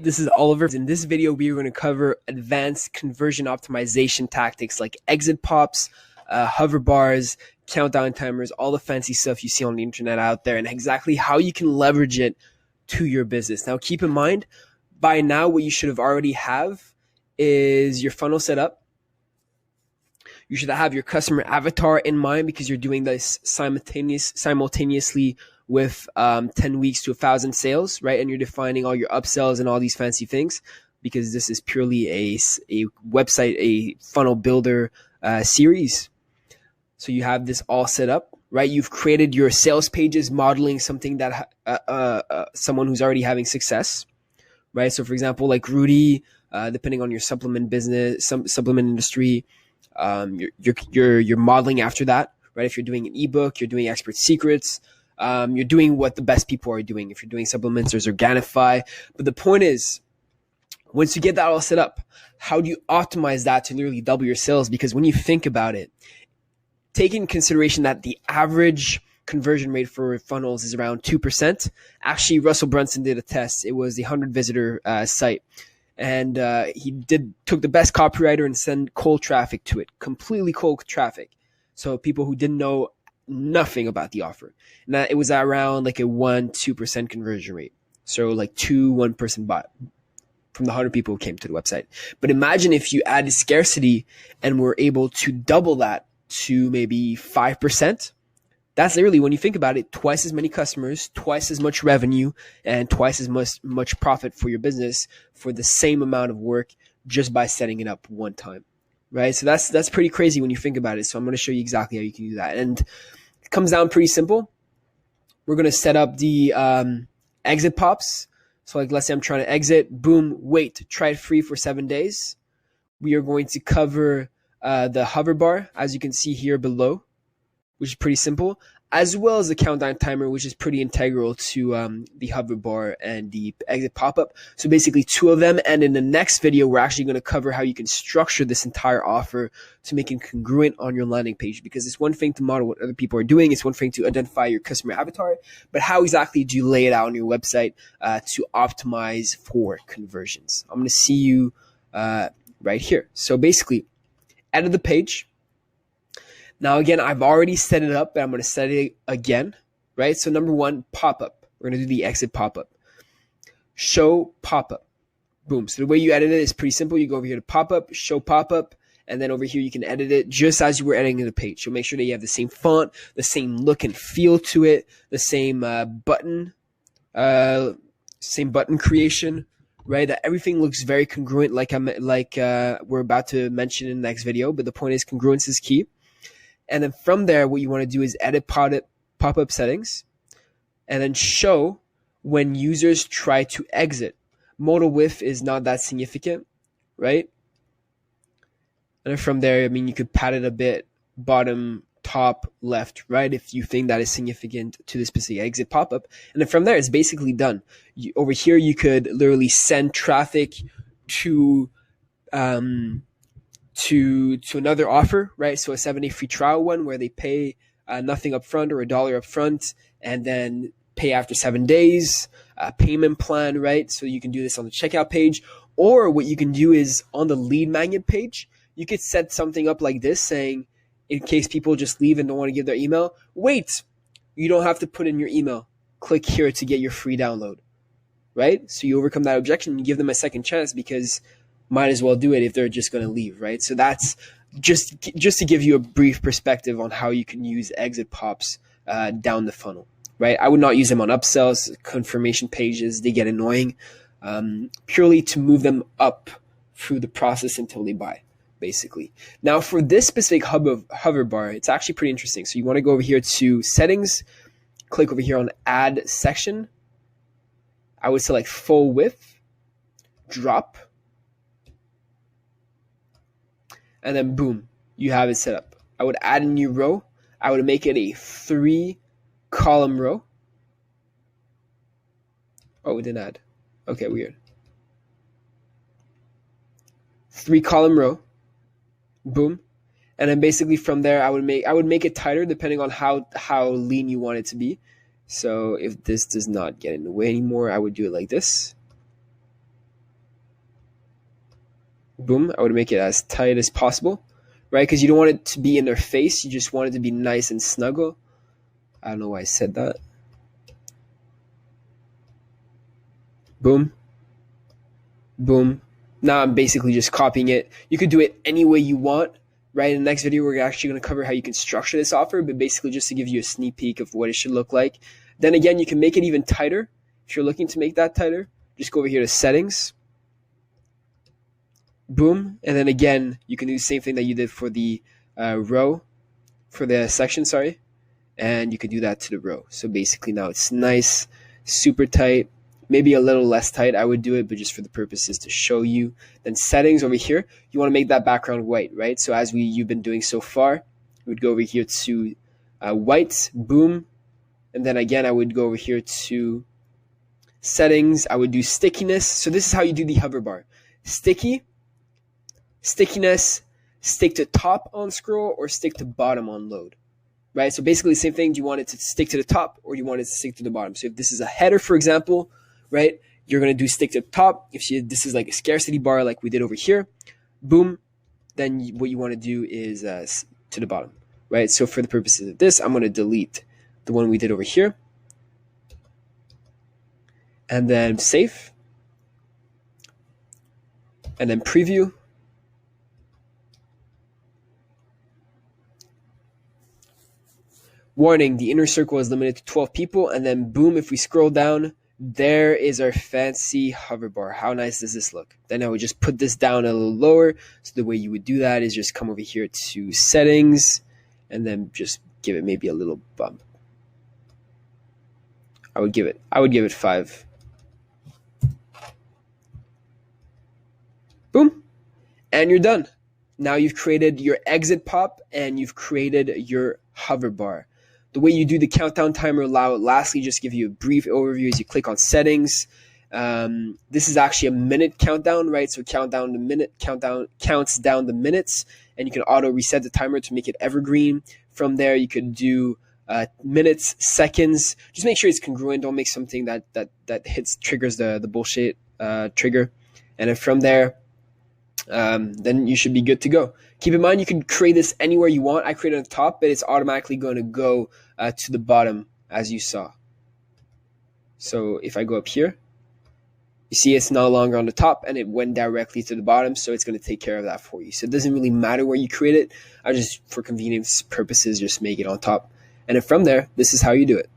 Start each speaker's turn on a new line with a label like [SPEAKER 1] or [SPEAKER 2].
[SPEAKER 1] This is Oliver. In this video, we are going to cover advanced conversion optimization tactics like exit pops, hover bars, countdown timers, all the fancy stuff you see on the internet out there, and exactly how you can leverage it to your business. Now, keep in mind, by now, what you should have already have is your funnel set up. You should have your customer avatar in mind because you're doing this simultaneously with 10 weeks to 1,000 sales, right? And you're defining all your upsells and all these fancy things because this is purely a website, a funnel builder series. So you have this all set up, right? You've created your sales pages modeling something that someone who's already having success, right? So for example, like Rudy, depending on your supplement business, supplement industry, you're modeling after that, right? If you're doing an ebook, you're doing expert secrets, you're doing what the best people are doing. If you're doing supplements, there's Organifi. But the point is, once you get that all set up, how do you optimize that to literally double your sales? Because when you think about it, take in consideration that the average conversion rate for funnels is around 2%. Actually, Russell Brunson did a test. It was the 100 visitor site. And he took the best copywriter and sent cold traffic to it, completely cold traffic. So people who didn't know nothing about the offer. And that it was around like a 1-2% conversion rate. So like 1 person bought from the 100 people who came to the website. But imagine if you added scarcity and were able to double that to maybe 5%. That's literally, when you think about it, twice as many customers, twice as much revenue, and twice as much profit for your business for the same amount of work just by setting it up one time, right? So that's pretty crazy when you think about it. So I'm going to show you exactly how you can do that. And it comes down pretty simple. We're going to set up the exit pops. So like, let's say I'm trying to exit, boom, wait, try it free for 7 days. We are going to cover the hover bar, as you can see here below, which is pretty simple, as well as the countdown timer, which is pretty integral to the hover bar and the exit pop-up. So basically 2 of them. And in the next video, we're actually going to cover how you can structure this entire offer to make it congruent on your landing page. Because it's one thing to model what other people are doing. It's one thing to identify your customer avatar. But how exactly do you lay it out on your website to optimize for conversions? I'm going to see you right here. So basically, edit the page. Now, again, I've already set it up, but I'm going to set it again, right? So number 1, pop-up. We're going to do the exit pop-up. Show pop-up. Boom. So the way you edit it is pretty simple. You go over here to pop-up, show pop-up, and then over here you can edit it just as you were editing the page. So make sure that you have the same font, the same look and feel to it, the same button creation, right? That everything looks very congruent, like we're about to mention in the next video. But the point is, congruence is key. And then from there, what you want to do is edit pop-up settings and then show when users try to exit. Modal width is not that significant, right? And then from there, I mean, you could pad it a bit, bottom, top, left, right, if you think that is significant to the specific exit pop-up. And then from there, it's basically done. Over here, you could literally send traffic to another offer, right? So a 7-day free trial one where they pay nothing up front or $1 up front and then pay after 7 days, payment plan, right? So you can do this on the checkout page. Or what you can do is on the lead magnet page, you could set something up like this saying, in case people just leave and don't want to give their email, wait, you don't have to put in your email. Click here to get your free download, right? So you overcome that objection and you give them a second chance because might as well do it if they're just going to leave, right? So that's just to give you a brief perspective on how you can use exit pops down the funnel, right? I would not use them on upsells, confirmation pages. They get annoying, purely to move them up through the process until they buy, basically. Now, for this specific hover bar, it's actually pretty interesting. So you want to go over here to settings, click over here on add section. I would select full width, drop, and then boom, you have it set up. I would add a new row. I would make it a 3-column row. Oh, it didn't add. Okay, weird. 3-column row. Boom. And then basically from there, I would make it tighter depending on how lean you want it to be. So if this does not get in the way anymore, I would do it like this. Boom. I would make it as tight as possible, right? Because you don't want it to be in their face. You just want it to be nice and snuggle. I don't know why I said that. Boom. Boom. Now I'm basically just copying it. You could do it any way you want, right? In the next video, we're actually going to cover how you can structure this offer, but basically just to give you a sneak peek of what it should look like. Then again, you can make it even tighter. If you're looking to make that tighter, just go over here to settings. Boom. And then again, you can do the same thing that you did for the row, for the section, sorry. And you could do that to the row. So basically now it's nice, super tight. Maybe a little less tight, I would do it, but just for the purposes to show you. Then settings over here, you want to make that background white, right? So as you've been doing so far, you would go over here to white, boom. And then again, I would go over here to settings. I would do stickiness. So this is how you do the hover bar. Sticky, stickiness, stick to top on scroll or stick to bottom on load. Right? So basically the same thing. Do you want it to stick to the top or do you want it to stick to the bottom? So if this is a header, for example, right, you're going to do stick to the top. If this is like a scarcity bar like we did over here, boom, then what you want to do is to the bottom, right? So for the purposes of this, I'm going to delete the one we did over here. And then save. And then preview. Warning, the inner circle is limited to 12 people. And then boom, if we scroll down, there is our fancy hover bar. How nice does this look? Then I would just put this down a little lower. So the way you would do that is just come over here to settings and then just give it maybe a little bump. I would give it 5. Boom. And you're done. Now you've created your exit pop and you've created your hover bar. The way you do the countdown timer, lastly, just give you a brief overview as you click on settings. This is actually a minute countdown, right? So countdown counts down the minutes, and you can auto reset the timer to make it evergreen. From there, you could do minutes, seconds. Just make sure it's congruent. Don't make something that triggers the bullshit trigger. And then from there, then you should be good to go. Keep in mind, you can create this anywhere you want. I created on the top, but it's automatically going to go to the bottom, as you saw. So if I go up here, you see it's no longer on the top, and it went directly to the bottom, so it's going to take care of that for you. So it doesn't really matter where you create it. I just, for convenience purposes, just make it on top. And then from there, this is how you do it.